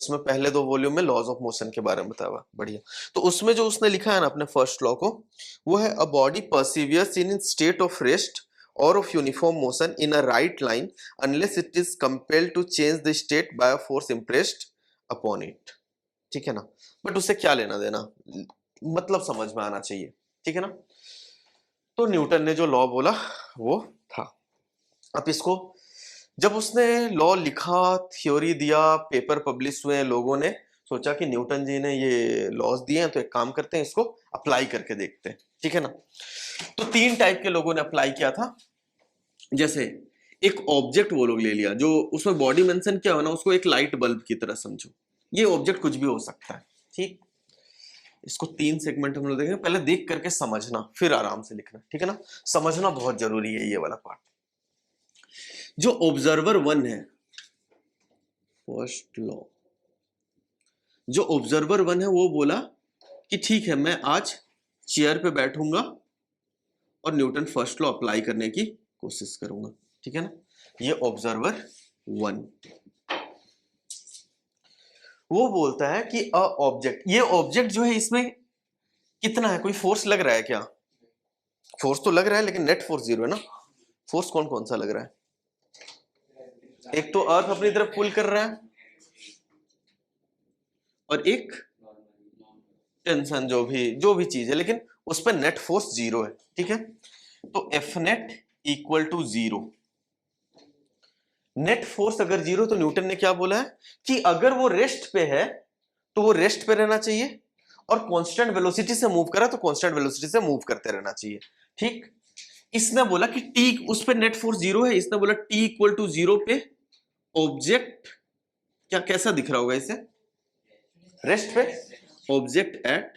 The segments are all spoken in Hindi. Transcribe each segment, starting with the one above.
उसमें पहले 2 वॉल्यूम में लॉज ऑफ मोशन के बारे में बताया हुआ, बढ़िया। तो उसमें जो उसने लिखा है ना अपने फर्स्ट लॉ को, वो है a body perseveres in state of rest और of uniform motion in a right line unless it is compelled to change the state by a force impressed upon it. ठीक है ना, बट उससे क्या लेना देना, मतलब समझ में आना चाहिए। ठीक है ना, तो न्यूटन ने जो लॉ बोला वो था। अब इसको जब उसने लॉ लिखा, थ्योरी दिया, पेपर पब्लिश हुए, लोगों ने सोचा कि न्यूटन जी ने ये लॉज दिए हैं तो एक काम करते हैं, इसको अप्लाई करके देखते हैं। ठीक है ना, तो 3 टाइप के लोगों ने अप्लाई किया था। जैसे एक ऑब्जेक्ट वो लोग ले लिया, जो उसमें बॉडी मेंशन क्या हो ना, उसको एक लाइट बल्ब की तरह समझो। ये ऑब्जेक्ट कुछ भी हो सकता है। ठीक, इसको 3 सेगमेंट हम लोग देखेंगे, पहले देख करके समझना फिर आराम से लिखना। ठीक है ना, समझना बहुत जरूरी है ये वाला पार्ट। जो ऑब्जर्वर 1 है, फर्स्ट लॉ, जो ऑब्जर्वर 1 है वो बोला कि ठीक है मैं आज चेयर पे बैठूंगा और न्यूटन फर्स्ट लॉ अप्लाई करने की कोशिश करूंगा। ठीक है ना, ये ऑब्जर्वर 1 वो बोलता है कि अ ऑब्जेक्ट, ये ऑब्जेक्ट जो है इसमें कितना है, कोई फोर्स लग रहा है क्या? फोर्स तो लग रहा है लेकिन नेट फोर्स 0 है ना। फोर्स कौन कौन सा लग रहा है? एक तो अर्थ अपनी तरफ पुल कर रहा है और एक टेंशन, जो भी चीज है, लेकिन उस पर नेट फोर्स 0 है। ठीक है, तो F net equal to 0। Net force अगर 0 तो न्यूटन ने क्या बोला है कि अगर वो रेस्ट पे है तो वो रेस्ट पे रहना चाहिए, और कांस्टेंट वेलोसिटी से मूव करा तो कांस्टेंट वेलोसिटी से मूव करते रहना चाहिए। ठीक, इसने बोला कि टी उस पे नेट फोर्स 0 है, इसने बोला टी इक्वल टू 0 पे ऑब्जेक्ट क्या कैसा दिख रहा होगा इसे, रेस्ट पे, ऑब्जेक्ट एट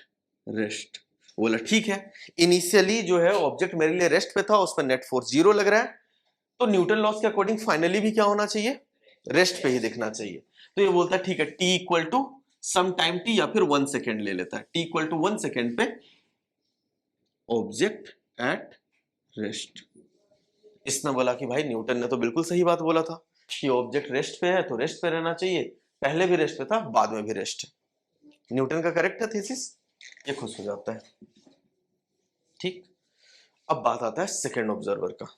रेस्ट। बोला ठीक है, इनिशियली जो है ऑब्जेक्ट मेरे लिए रेस्ट पे था, उस पर नेट फोर्स 0 लग रहा है, तो न्यूटन लॉस के अकॉर्डिंग फाइनली भी क्या होना चाहिए, रेस्ट पे ही दिखना चाहिए। तो ये बोलता है ठीक है, T equal to some time T या फिर 1 सेकेंड ले लेता है, टी इक्वल टू 1 सेकेंड पे ऑब्जेक्ट एट रेस्ट। इसने बोला कि भाई न्यूटन ने तो बिल्कुल सही बात बोला था कि ऑब्जेक्ट रेस्ट पे है तो रेस्ट पे रहना चाहिए, पहले भी रेस्ट पे था बाद में भी रेस्ट है। न्यूटन का करेक्ट है थीसिस, ये खुश हो जाता है। ठीक, अब बात आता है सेकेंड ऑब्जर्वर का।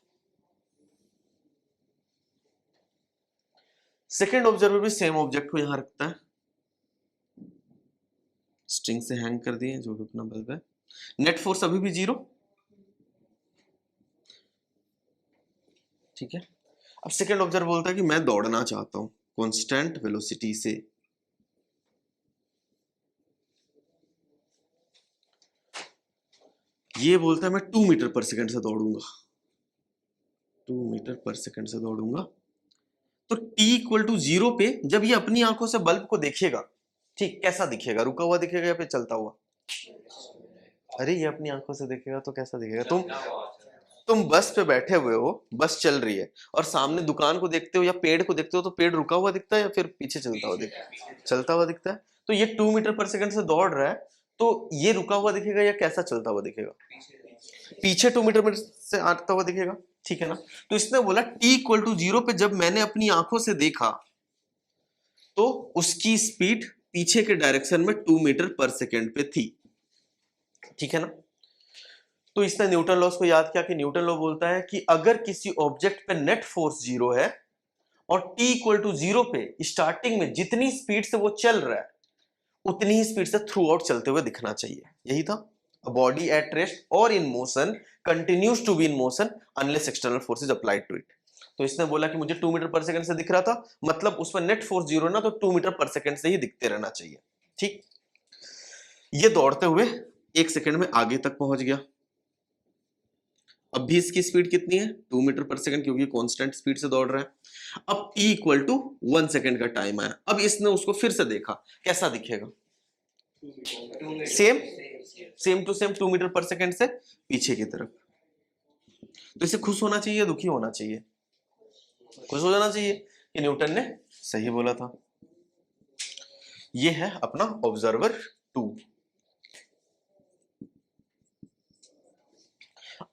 सेकेंड ऑब्जर्वर भी सेम ऑब्जेक्ट को यहां रखता है, स्ट्रिंग से हैंग कर दिए जो भी अपना बल्ब है, नेट फोर्स अभी भी 0। ठीक है, अब सेकेंड ऑब्जर्वर बोलता है कि मैं दौड़ना चाहता हूं कांस्टेंट वेलोसिटी से। ये बोलता है मैं 2 मीटर पर सेकंड से दौड़ूंगा, 2 मीटर पर सेकंड से दौड़ूंगा। तो t इक्वल टू 0 पे जब ये अपनी आंखों से बल्ब को देखेगा, ठीक कैसा दिखेगा, रुका हुआ दिखेगा या फिर चलता हुआ? अरे ये अपनी आंखों से देखेगा तो कैसा दिखेगा, तुम बस पे बैठे हुए हो, बस चल रही है और सामने दुकान को देखते हो या पेड़ को देखते हो, तो पेड़ रुका हुआ दिखता है या फिर पीछे चलता हुआ दिखता है? चलता हुआ दिखता है। तो ये 2 मीटर पर सेकंड से दौड़ रहा है, तो ये रुका हुआ दिखेगा या कैसा चलता हुआ दिखेगा? पीछे 2 मीटर से आता हुआ दिखेगा। ठीक है ना, तो इसने बोला t इक्वल टू 0 पे जब मैंने अपनी आंखों से देखा तो उसकी स्पीड पीछे के डायरेक्शन में 2 मीटर पर सेकंड पे थी। ठीक है ना, तो इसने न्यूटन लॉस को याद किया कि न्यूटन लॉ बोलता है कि अगर किसी ऑब्जेक्ट पे नेट फोर्स 0 है और t इक्वल टू 0 पे स्टार्टिंग में जितनी स्पीड से वो चल रहा है उतनी ही स्पीड से थ्रू आउट चलते हुए दिखना चाहिए। यही था, अ बॉडी एट रेस्ट और in motion continues to be in motion unless external force is applied to it. तो इसने बोला कि मुझे 2 मीटर पर सेकंड से दिख रहा था, मतलब उस पर नेट फोर्स 0 ना, तो 2 मीटर पर सेकंड से ही दिखते रहना चाहिए। ठीक, ये दौड़ते हुए 1 सेकंड में आगे तक पहुंच गया। अब भी इसकी स्पीड कितनी है, 2 मीटर पर सेकंड, क्योंकि कांस्टेंट स्पीड से दौड़ रहा है। अब t इक्वल टू 1 सेकंड का टाइम आया, अब इसने उसको फिर से देखा, कैसा दिखेगा? सेम टू सेम 2 मीटर पर सेकंड से पीछे की तरफ। तो इसे खुश होना चाहिए, दुखी होना चाहिए? खुश हो जाना चाहिए कि न्यूटन ने सही बोला था। ये है अपना ऑब्जर्वर 2।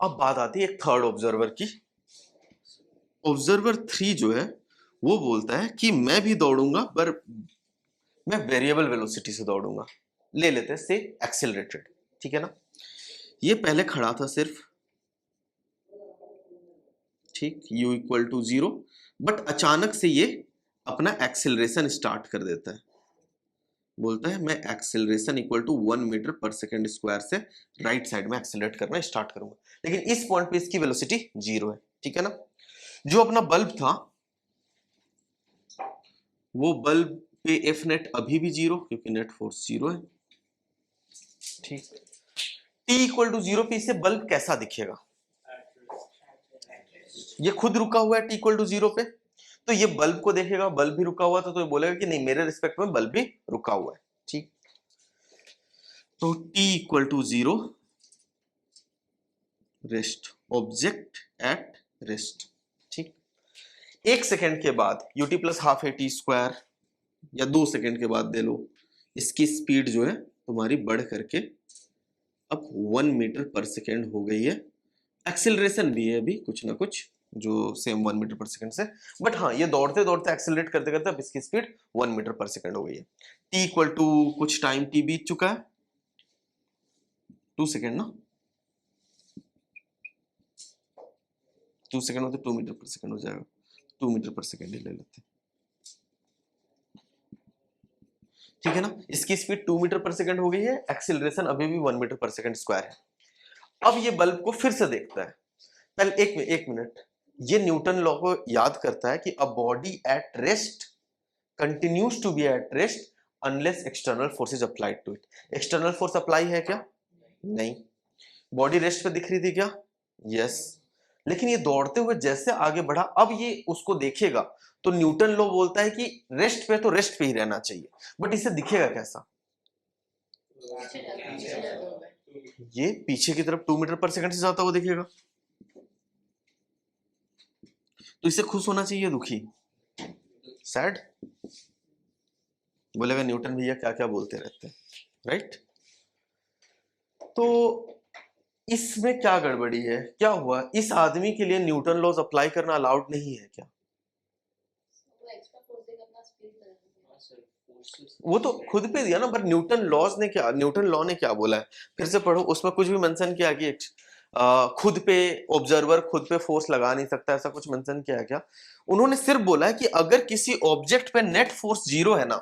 अब बात आती है एक थर्ड ऑब्जर्वर की। ऑब्जर्वर 3 जो है वो बोलता है कि मैं भी दौड़ूंगा पर मैं वेरिएबल वेलोसिटी से दौड़ूंगा, ले लेते हैं से एक्सेलरेटेड, ठीक है ना। ये पहले खड़ा था सिर्फ, ठीक, u इक्वल टू 0, बट अचानक से ये अपना एक्सेलरेशन स्टार्ट कर देता है, बोलता है मैं एक्सेलरेशन इक्वल टू 1 मीटर पर सेकेंड स्क्वायर से राइट साइड में एक्सेलरेट करना स्टार्ट करूंगा, लेकिन इस पॉइंट पे इसकी वेलोसिटी 0 है, ठीक है ना। जो अपना बल्ब था वो बल्ब पे एफ नेट अभी भी 0, क्योंकि नेट फोर्स 0 है, ठीक। t इक्वल टू 0 पे इसे बल्ब कैसा दिखेगा, ये खुद रुका हुआ है t इक्वल टू 0 पे, तो ये बल्ब को देखेगा, बल्ब भी रुका हुआ था, तो ये बोलेगा कि नहीं मेरे रिस्पेक्ट में बल्ब भी रुका हुआ है, ठीक। तो t equal to 0, rest, object at rest, ठीक। 1 सेकेंड के बाद ut plus half A T square, या 2 सेकेंड के बाद दे लो, इसकी स्पीड जो है तुम्हारी बढ़ करके अब 1 मीटर पर सेकेंड हो गई है। एक्सेलरेशन भी है अभी कुछ ना कुछ जो सेम 1 मीटर पर सेकेंड से, बट हाँ ये दौड़ते दौड़ते एक्सेलरेट करते करते अब इसकी स्पीड 1 मीटर पर सेकेंड हो गई है। t इक्वल टू कुछ टाइम t बीत चुका है, 2 सेकेंड ना, 2 सेकेंड होते 2 मीटर पर सेकेंड हो जाएगा, 2 मीटर पर सेकेंड ही ले लेते हैं, ठीक है ना। इसकी स्पीड 2 मीटर पर सेकेंड हो गई है, एक्सेलरेशन अभी भी 1 मीटर पर सेकेंड स्क्वायर है। अब ये बल्ब को फिर से देखता है, पहले एक मिनट, ये न्यूटन लॉ को याद करता है कि a body at rest continues to be at rest unless external force is applied to it. External force apply है क्या, नहीं। बॉडी रेस्ट पे दिख रही थी क्या, यस। लेकिन ये दौड़ते हुए जैसे आगे बढ़ा, अब ये उसको देखेगा तो न्यूटन लॉ बोलता है कि रेस्ट पे तो रेस्ट पे ही रहना चाहिए, बट इसे दिखेगा कैसा, ये पीछे की तरफ 2 मीटर पर सेकंड से जाता हुआ दिखेगा, तो इसे खुश होना चाहिए, दुखी, सैड, बोलेगा न्यूटन भैया क्या क्या बोलते रहते हैं, राइट। तो इसमें क्या गड़बड़ी है, क्या हुआ, इस आदमी के लिए न्यूटन लॉज अप्लाई करना अलाउड नहीं है क्या, वो तो खुद पे दिया ना, पर न्यूटन लॉज ने क्या, न्यूटन लॉ ने क्या बोला है, फिर से पढ़ो, उसमें कुछ भी मेंशन किया कि खुद पे ऑब्जर्वर खुद पे फोर्स लगा नहीं सकता, ऐसा कुछ मेंशन किया है क्या। उन्होंने सिर्फ बोला है कि अगर किसी ऑब्जेक्ट पे नेट फोर्स 0 है ना,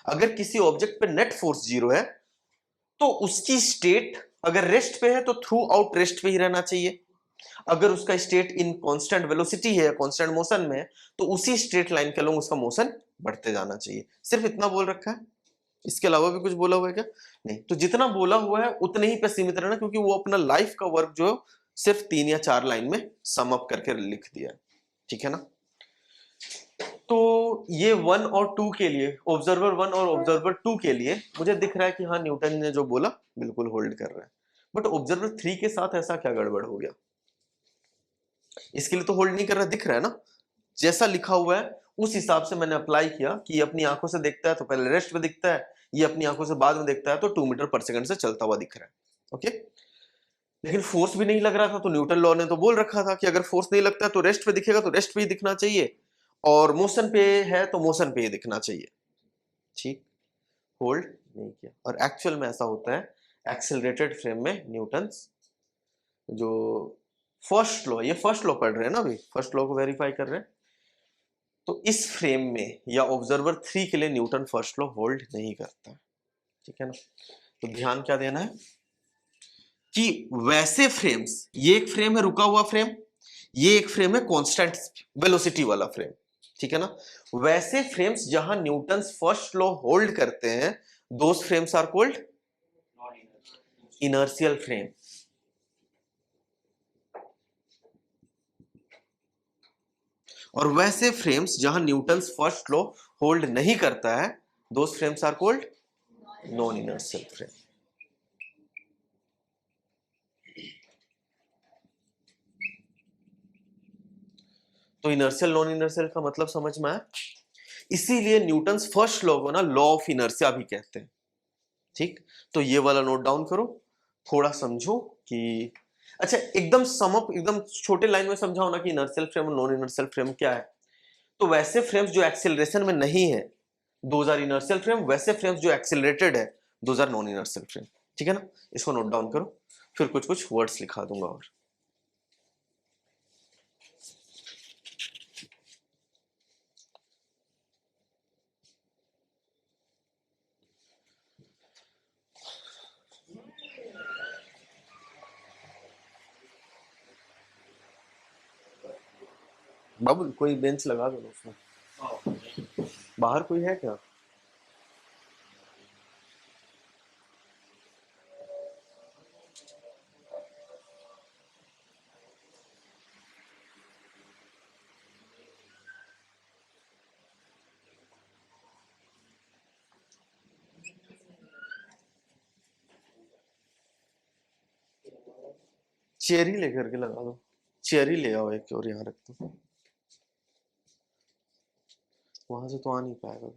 अगर किसी ऑब्जेक्ट पे नेट फोर्स 0 है तो उसकी स्टेट अगर रेस्ट पे है तो थ्रू आउट रेस्ट पे ही रहना चाहिए, अगर उसका स्टेट इन कांस्टेंट वेलोसिटी है, कांस्टेंट मोशन में है, तो उसी स्ट्रेट लाइन के अलॉन्ग उसका मोशन बढ़ते जाना चाहिए। सिर्फ इतना बोल रखा है, इसके अलावा भी कुछ बोला हुआ है क्या, नहीं। तो जितना बोला हुआ है उतने ही पे सीमित रहना, क्योंकि वो अपना लाइफ का वर्क जो सिर्फ 3 या 4 लाइन में सम अप करके लिख दिया है, ठीक है ना। तो ये 1 और 2 के लिए, ऑब्जर्वर 1 और ऑब्जर्वर 2 के लिए मुझे दिख रहा है कि हाँ न्यूटन ने जो बोला बिल्कुल होल्ड कर रहा है, बट ऑब्जर्वर 3 के साथ ऐसा क्या गड़बड़ हो गया, इसके लिए तो होल्ड नहीं कर रहा, दिख रहा है ना, जैसा लिखा हुआ है उस हिसाब से मैंने अप्लाई किया कि अपनी आंखों से देखता है तो पहले रेस्ट पे दिखता है, ये अपनी आंखों से बाद में देखता है तो 2 मीटर पर सेकंड से चलता हुआ दिख रहा है, ओके। लेकिन फोर्स भी नहीं लग रहा था, तो न्यूटन लॉ ने तो बोल रखा था कि अगर फोर्स नहीं लगता तो रेस्ट पे दिखेगा, तो रेस्ट पे ही दिखना चाहिए, और मोशन पे है तो मोशन पे ही दिखना चाहिए, ठीक। होल्ड नहीं किया, और एक्चुअल में ऐसा होता है एक्सेलरेटेड फ्रेम में न्यूटन जो फर्स्ट लॉ, ये फर्स्ट लॉ पढ़ रहे हैं ना अभी, फर्स्ट लॉ को वेरीफाई कर रहे हैं, तो इस फ्रेम में या ऑब्जर्वर 3 के लिए न्यूटन फर्स्ट लॉ होल्ड नहीं करता, ठीक है ना। तो ध्यान क्या देना है कि वैसे फ्रेम्स, ये एक फ्रेम है रुका हुआ फ्रेम, ये एक फ्रेम है कांस्टेंट वेलोसिटी वाला फ्रेम, ठीक है ना। वैसे फ्रेम्स जहां न्यूटन फर्स्ट लॉ होल्ड करते हैं, those frames are called inertial frame, और वैसे फ्रेम्स जहां न्यूटन फर्स्ट लॉ होल्ड नहीं करता है, those frames are called non inertial frame. तो इनर्शियल नॉन इनर्शियल का मतलब समझ में आया, इसीलिए न्यूटन फर्स्ट लॉ को ना लॉ ऑफ इनर्शिया भी कहते हैं, ठीक। तो ये वाला नोट डाउन करो, थोड़ा समझो कि अच्छा एकदम समअप, एकदम छोटे लाइन में समझाओ ना कि इनर्शियल फ्रेम और नॉन इनर्शियल फ्रेम क्या है। तो वैसे फ्रेम्स जो एक्सेलरेशन में नहीं है, दोज आर इनर्शियल फ्रेम, वैसे फ्रेम्स जो एक्सेलरेटेड है those are non inertial frame. ठीक है ना, इसको नोट डाउन करो, फिर कुछ कुछ वर्ड्स लिखा दूंगा और बाबू कोई बेंच लगा दो उसमें, बाहर कोई है क्या? चेयर ही लेकर के लगा दो, चेयर ही ले आओ एक और यहाँ रख दो, वहां से तो आ नहीं पाएगा।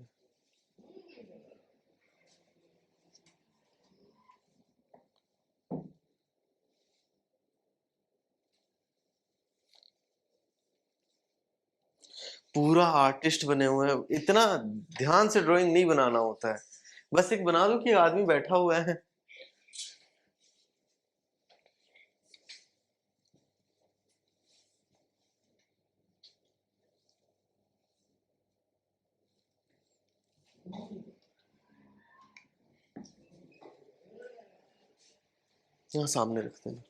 पूरा आर्टिस्ट बने हुए हैं, इतना ध्यान से ड्राइंग नहीं बनाना होता है, बस एक बना दो कि आदमी बैठा हुआ है। यहाँ सामने रखते हैं।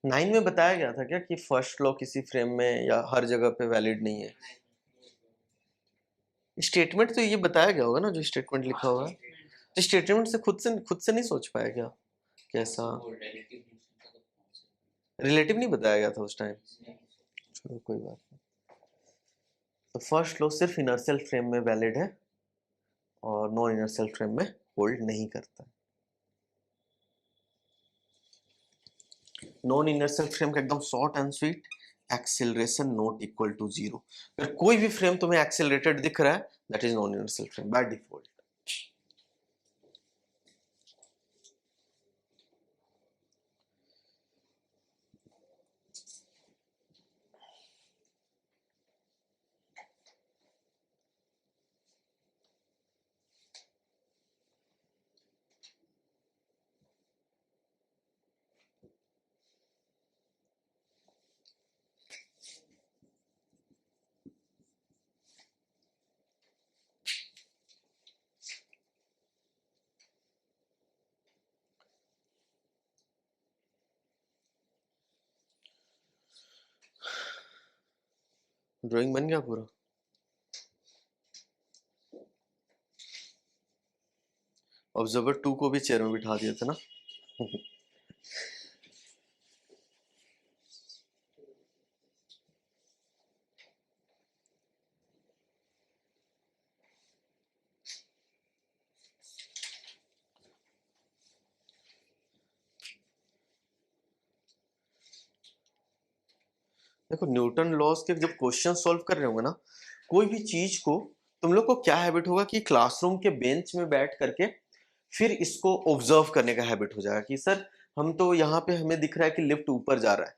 9 में बताया गया था क्या कि फर्स्ट लॉ किसी फ्रेम में या हर जगह पे वैलिड नहीं है? स्टेटमेंट तो ये बताया गया होगा ना, जो स्टेटमेंट लिखा हुआ है, तो स्टेटमेंट से खुद से नहीं सोच पाया क्या? कैसा रिलेटिव नहीं बताया गया था उस टाइम? चलो कोई बात नहीं। तो फर्स्ट लॉ सिर्फ इनर्शियल फ्रेम में वैलिड है और नॉन इनर्शियल फ्रेम में होल्ड नहीं करता। नॉन इनर्शियल फ्रेम का एकदम short and sweet, acceleration not equal to 0। अगर कोई भी फ्रेम तुम्हें एक्सेलरेटेड दिख रहा है that is non inertial frame by default. Drawing बन गया पूरा? ऑब्जर्वर 2 को भी चेयर में बिठा दिया था ना। देखो न्यूटन लॉस के जब क्वेश्चन सॉल्व कर रहे होंगे ना, कोई भी चीज को, तुम लोग को क्या हैबिट होगा कि क्लासरूम के बेंच में बैठ करके फिर इसको ऑब्जर्व करने का हैबिट हो जाएगा कि सर हम तो यहाँ पे हमें दिख रहा है कि लिफ्ट ऊपर जा रहा है,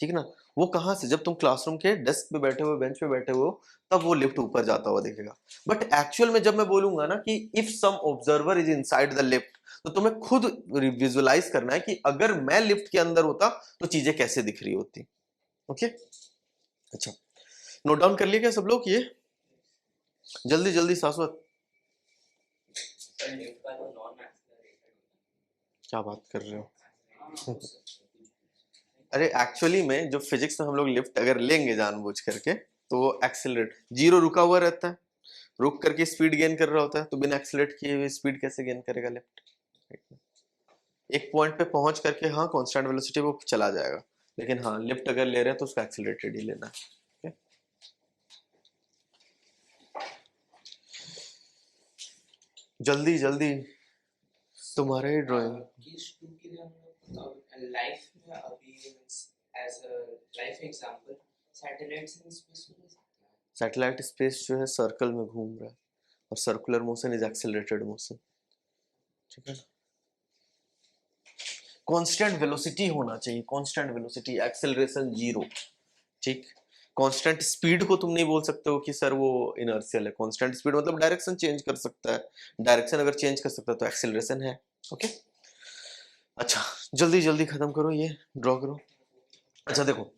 ठीक है ना। वो कहाँ से, जब तुम क्लासरूम के डेस्क पे बैठे हुए, बेंच पे बैठे हुए हो, तब वो लिफ्ट ऊपर जाता हुआ दिखेगा। बट एक्चुअल में जब मैं बोलूंगा ना कि if some observer is inside the lift, तो तुम्हें खुद विजुअलाइज करना है कि अगर मैं लिफ्ट के अंदर होता तो चीजें कैसे दिख रही होती। ओके अच्छा, नोट डाउन कर लिया क्या सब लोग? ये जल्दी जल्दी शाश्वत, क्या बात कर रहे हो? अरे एक्चुअली में जो फिजिक्स में हम लोग लिफ्ट अगर लेंगे जानबूझ करके, तो वो एक्सेलरेट, जीरो रुका हुआ रहता है, रुक करके स्पीड गेन कर रहा होता है, तो बिना एक्सेलरेट किए हुए स्पीड कैसे गेन करेगा लिफ्ट? एक पॉइंट पे पहुंच करके हाँ कांस्टेंट वेलोसिटी वो चला जाएगा, लेकिन हाँ लिफ्ट अगर ले रहे हैं तो उसको एक्सेलरेटेड ही लेना है। जल्दी जल्दी, तुम्हारा ही ड्राइंग। केस 2 के लिए हम लोग लाइफ में अभी as a life example satellites in space में सकते हैं। सैटेलाइट स्पेस जो है सर्कल में घूम रहा है और circular motion is accelerated motion, ठीक है ना। कांस्टेंट वेलोसिटी होना चाहिए, कांस्टेंट वेलोसिटी, एक्सेलरेशन जीरो, ठीक। कांस्टेंट स्पीड को तुम नहीं बोल सकते हो कि सर वो इनर्शियल है। कांस्टेंट स्पीड मतलब डायरेक्शन चेंज कर सकता है, डायरेक्शन अगर चेंज कर सकता है तो एक्सेलरेशन है। ओके, अच्छा जल्दी जल्दी खत्म करो, ये ड्रॉ करो। अच्छा देखो,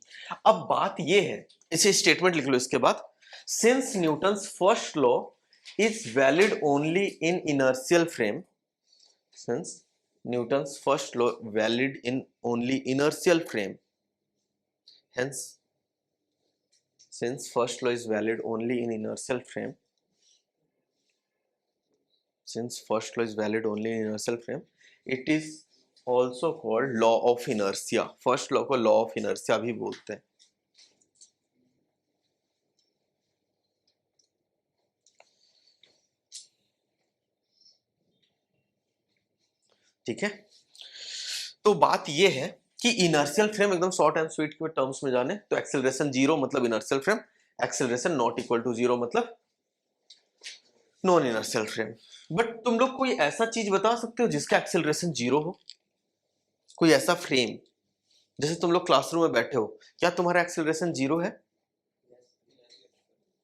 अब बात ये है, इसे स्टेटमेंट लिख लो इसके बाद, since Newton's first law is valid only in inertial frame, since Newton's first law valid in only inertial frame, hence since first law is valid only in inertial frame, since first law is valid only in inertial frame, it is also called law of inertia। first law को law of inertia भी बोलते हैं। ठीक है, तो बात ये है कि इनर्शियल फ्रेम एकदम शॉर्ट एंड स्वीट के टर्म्स में जाने तो एक्सेलरेशन जीरो मतलब inertial frame, acceleration not equal to zero मतलब नॉन इनर्शियल फ्रेम। बट तुम लोग कोई ऐसा चीज बता सकते हो जिसका एक्सेलरेशन जीरो हो, कोई ऐसा फ्रेम, जैसे तुम लोग क्लासरूम में बैठे हो, क्या तुम्हारा एक्सेलरेशन जीरो है?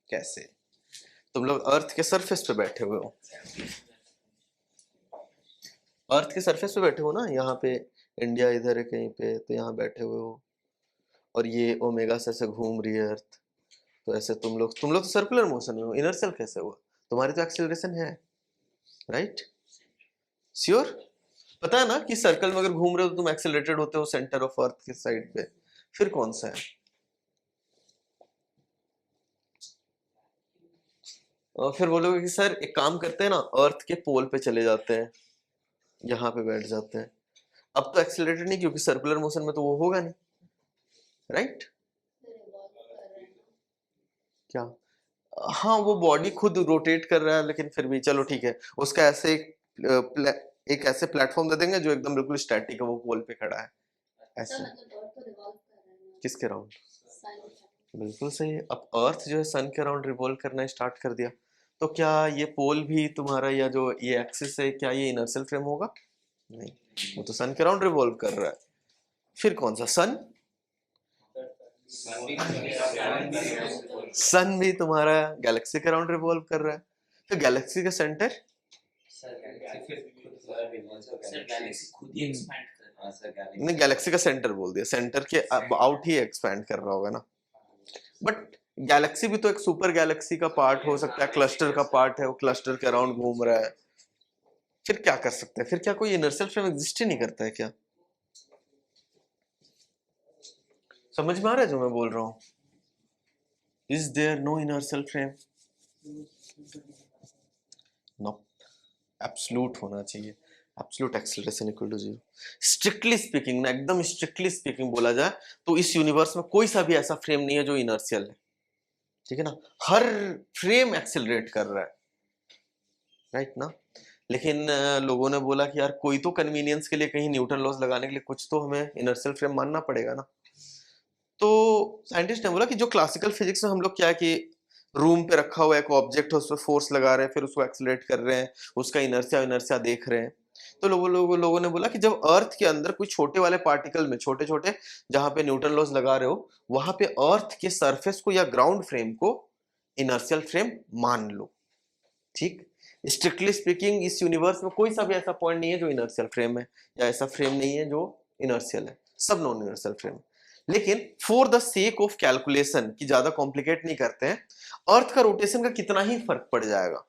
कैसे? तुम लोग अर्थ के सरफेस पे बैठे हुए हो, अर्थ के सरफेस पे बैठे हो ना, यहाँ पे इंडिया इधर है कहीं पे, तो यहाँ बैठे हुए हो और ये ओमेगा से ऐसे घूम रही है अर्थ, तो ऐसे तुम लोग तो सर्कुलर मोशन में हो, इनर्शियल कैसे हुआ? तुम्हारी तो एक्सेलरेशन है, राइट? श्योर? पता है ना कि सर्कल में अगर घूम रहे हो तो तुम एक्सेलरेटेड होते हो सेंटर ऑफ अर्थ के साइड पे, फिर कौन सा है? और फिर बोलोगे कि सर एक काम करते हैं ना, अर्थ के पोल पे चले जाते हैं, यहाँ पे बैठ जाते हैं। अब तो एक्सेलरेटेड नहीं, क्योंकि सर्कुलर मोशन में तो वो होगा नहीं, राइट? क्या? हाँ, वो बॉडी खुद रोटेट कर रहा है, लेकिन फिर भी चलो ठीक है, उसका ऐसे एक ऐसे प्लेटफॉर्म दे देंगे जो एकदम बिल्कुल स्टैटिक है, वो पोल पे खड़ा है ऐसे। किसके राउंड? बिल्कुल सही। अब अर्थ जो है सन के राउंड रिवॉल्व करना स्टार्ट कर दिया, तो क्या ये पोल भी तुम्हारा, या जो ये एक्सिस है, क्या ये इनर्शियल फ्रेम होगा? नहीं, वो तो सन के राउंड रिवॉल्व कर रहा है। फिर कौन सा? सन? सन भी तुम्हारा गैलेक्सी के राउंड रिवॉल्व कर रहा है, तो गैलेक्सी का सेंटर? नहीं, गैलेक्सी का सेंटर बोल दिया, सेंटर के आउट ही एक्सपैंड कर रहा होगा ना। बट गैलेक्सी भी तो एक सुपर गैलेक्सी का पार्ट हो सकता है, क्लस्टर का पार्ट है, वो क्लस्टर के अराउंड घूम रहा है। फिर क्या कर सकते हैं? फिर क्या कोई इनर्शियल फ्रेम एग्जिस्ट ही नहीं करता है क्या? समझ में आ रहा है जो मैं बोल रहा हूँ? Is there no inertial frame? No, absolute होना चाहिए, absolute acceleration equal to zero. Strictly speaking ना, एकदम स्ट्रिक्टली स्पीकिंग बोला जाए तो इस यूनिवर्स में कोई सा भी ऐसा फ्रेम नहीं है जो इनर्शियल है, ठीक है ना। हर फ्रेम एक्सेलरेट कर रहा है, राइट ना। लेकिन लोगों ने बोला कि यार कोई तो कन्वीनियंस के लिए, कहीं न्यूटन लॉज लगाने के लिए कुछ तो हमें इनर्शियल फ्रेम मानना पड़ेगा ना। तो साइंटिस्ट ने बोला कि जो क्लासिकल फिजिक्स में हम लोग क्या है कि रूम पे रखा हुआ एक ऑब्जेक्ट है, उस पर फोर्स लगा रहे हैं, फिर उसको एक्सेलरेट कर रहे हैं, उसका इनर्शिया इनर्शिया देख रहे हैं। तो लोगों ने बोला कि जब अर्थ के अंदर कोई छोटे वाले पार्टिकल में, छोटे छोटे, जहां पे न्यूटन लॉज लगा रहे हो, वहां पे अर्थ के सरफेस को या ग्राउंड फ्रेम को इनर्शियल फ्रेम मान लो, ठीक। स्ट्रिक्टली स्पीकिंग इस यूनिवर्स में कोई सा भी ऐसा पॉइंट नहीं है जो इनर्शियल फ्रेम है, या ऐसा फ्रेम नहीं है जो इनर्शियल है, सब नॉन इनर्शियल फ्रेम। लेकिन for the sake of calculation, की ज्यादा कॉम्प्लिकेट नहीं करते हैं, अर्थ का रोटेशन का कितना ही फर्क पड़ जाएगा,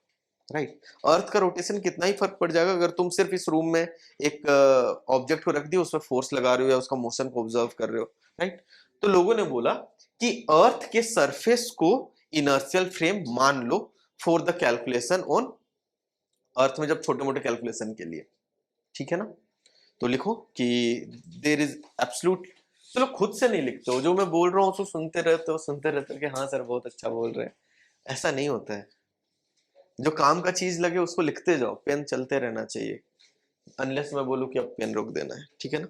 राइट। अर्थ का रोटेशन कितना ही फर्क पड़ जाएगा अगर तुम सिर्फ इस रूम में एक ऑब्जेक्ट को रख दियो, उसमें फोर्स लगा रहे हो या उसका मोशन को ऑब्जर्व कर रहे हो, राइट। तो लोगों ने बोला कि अर्थ के सरफेस को इनर्शियल फ्रेम मान लो for the calculation on earth में, जब छोटे मोटे कैलकुलेशन के लिए, ठीक है ना। तो लिखो कि देयर इज एब्सोल्यूट, चलो खुद से नहीं लिखते हो, जो मैं बोल रहा हूँ उसको सुनते रहते हो कि हाँ सर बहुत अच्छा बोल रहे हैं, ऐसा नहीं होता है। जो काम का चीज लगे उसको लिखते जाओ, पेन चलते रहना चाहिए, अनलेस मैं बोलूं कि अब पेन रोक देना है, ठीक है ना।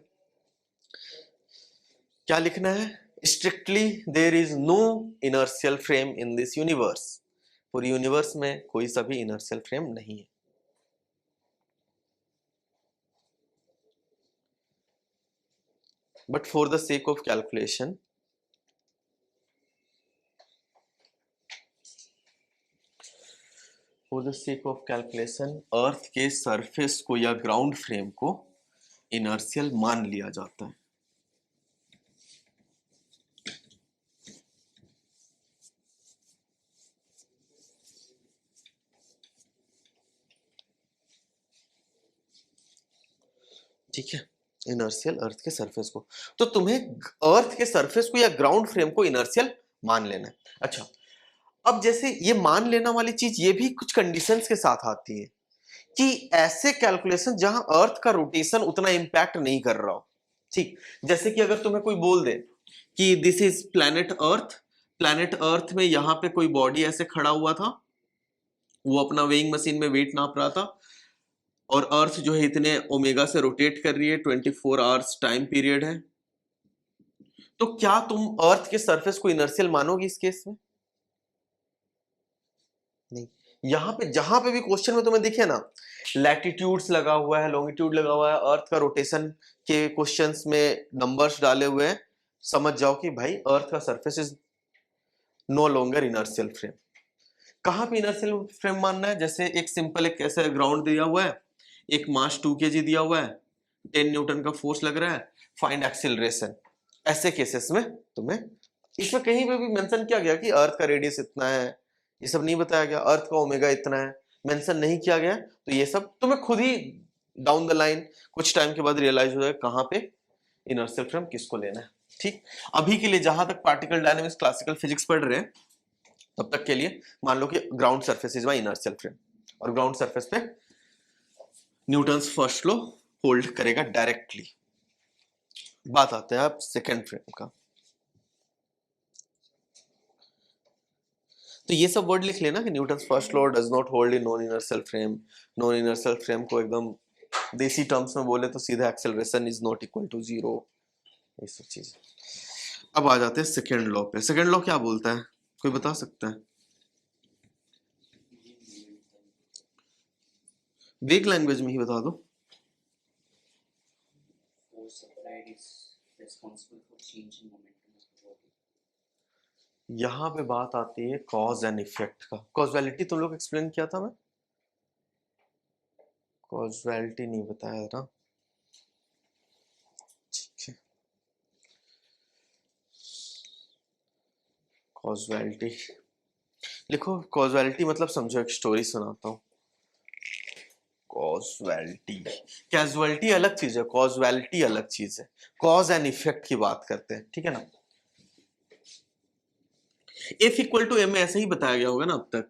क्या लिखना है? Strictly there is no inertial frame in this universe, पूरी यूनिवर्स में कोई सा भी इनर्शियल फ्रेम नहीं है। But for the sake of calculation, for the sake of calculation earth के सरफेस को या ग्राउंड फ्रेम को इनर्शियल मान लिया जाता है। ठीक है, इनर्शियल अर्थ के सरफेस को, तो तुम्हें अर्थ के सरफेस को या ग्राउंड फ्रेम को इनर्शियल मान लेना है। अच्छा, अब जैसे ये मान लेना वाली चीज, ये भी कुछ कंडीशंस के साथ आती है कि ऐसे कैलकुलेशन जहां अर्थ का रोटेशन उतना इंपैक्ट नहीं कर रहा हो। ठीक, जैसे कि अगर तुम्हें कोई बोल दे कि this is planet earth, planet earth में यहां पे कोई बॉडी ऐसे खड़ा हुआ था, वो अपना वेइंग मशीन में वेट नाप रहा था, और अर्थ जो है इतने ओमेगा से रोटेट कर रही है, 24 आवर्स टाइम पीरियड है, तो क्या तुम अर्थ के सरफेस को इनर्शियल मानोगे इस केस में? नहीं। यहां पे जहां पे भी क्वेश्चन में तुम्हें दिखे ना लैटिट्यूड्स लगा हुआ है, लॉन्गिट्यूड लगा हुआ है, अर्थ का रोटेशन के क्वेश्चंस में नंबर्स डाले हुए हैं, समझ जाओ कि भाई अर्थ का surface is no longer inertial frame. कहां पे इनर्शियल फ्रेम मानना है? जैसे एक सिंपल एक ऐसा ग्राउंड दिया हुआ है, एक मास 2 kg दिया हुआ है, 10 न्यूटन का फोर्स लग रहा है, फाइंड एक्सीलरेशन। ऐसे केसेस में तुम्हें, इसमें कहीं पे भी मेंशन किया गया कि अर्थ का रेडियस इतना है, ये सब नहीं बताया गया, अर्थ का ओमेगा इतना है, मेंशन नहीं किया गया, तो ये सब तुम्हें खुद ही डाउन द लाइन कुछ टाइम के बाद रियलाइज हो जाएगा कहां पे इनर्शियल फ्रेम किसको लेना है। ठीक, अभी के लिए जहां तक पार्टिकल डायनेमिक्स क्लासिकल फिजिक्स पढ़ रहे हैं तब तक के लिए मान लो कि ground surface is my inertial frame, और ग्राउंड सरफेस पे न्यूटन्स फर्स्ट लॉ होल्ड करेगा डायरेक्टली। बात आते हैं अब सेकेंड फ्रेम का, तो ये सब वर्ड लिख लेना कि Newton's first law does not hold in non inertial frame. Non inertial frame को एकदम देसी टर्म्स में बोले तो सीधा acceleration is not equal to zero, ये सब चीज। अब आ जाते हैं सेकेंड लॉ पे। सेकेंड लॉ क्या बोलता है, कोई बता सकता है? वेग लैंग्वेज में ही बता दो। Force applied is responsible for change in momentum of the body. यहां पे बात आती है कॉज एंड इफेक्ट का। कॉजैलिटी तुम लोग एक्सप्लेन किया था मैं, कॉजैलिटी नहीं बताया था। ठीक है, कॉजैलिटी लिखो। कॉजैलिटी मतलब समझो, एक स्टोरी सुनाता हूँ। कॉजैलिटी, कैजुअलिटी अलग चीज है, कॉजैलिटी अलग चीज है। कॉज एंड इफेक्ट की बात करते हैं, ठीक है ना। F इक्वल टू एम ऐसे ही बताया गया होगा ना अब तक,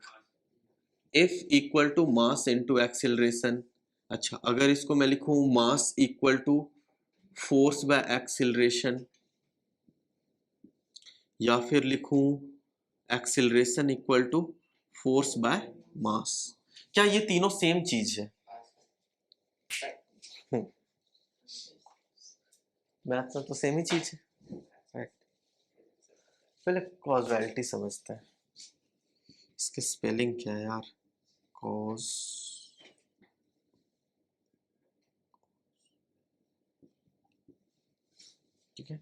F equal to mass into acceleration. अच्छा, अगर इसको मैं लिखूं mass equal to force by acceleration, या फिर लिखूं acceleration equal to force by mass, क्या ये तीनों सेम चीज है? मैथ्स में तो सेम ही चीज है, राइट। पहले कॉजैलिटी समझते हैं, इसकी स्पेलिंग क्या है यार? कॉज, ठीक है,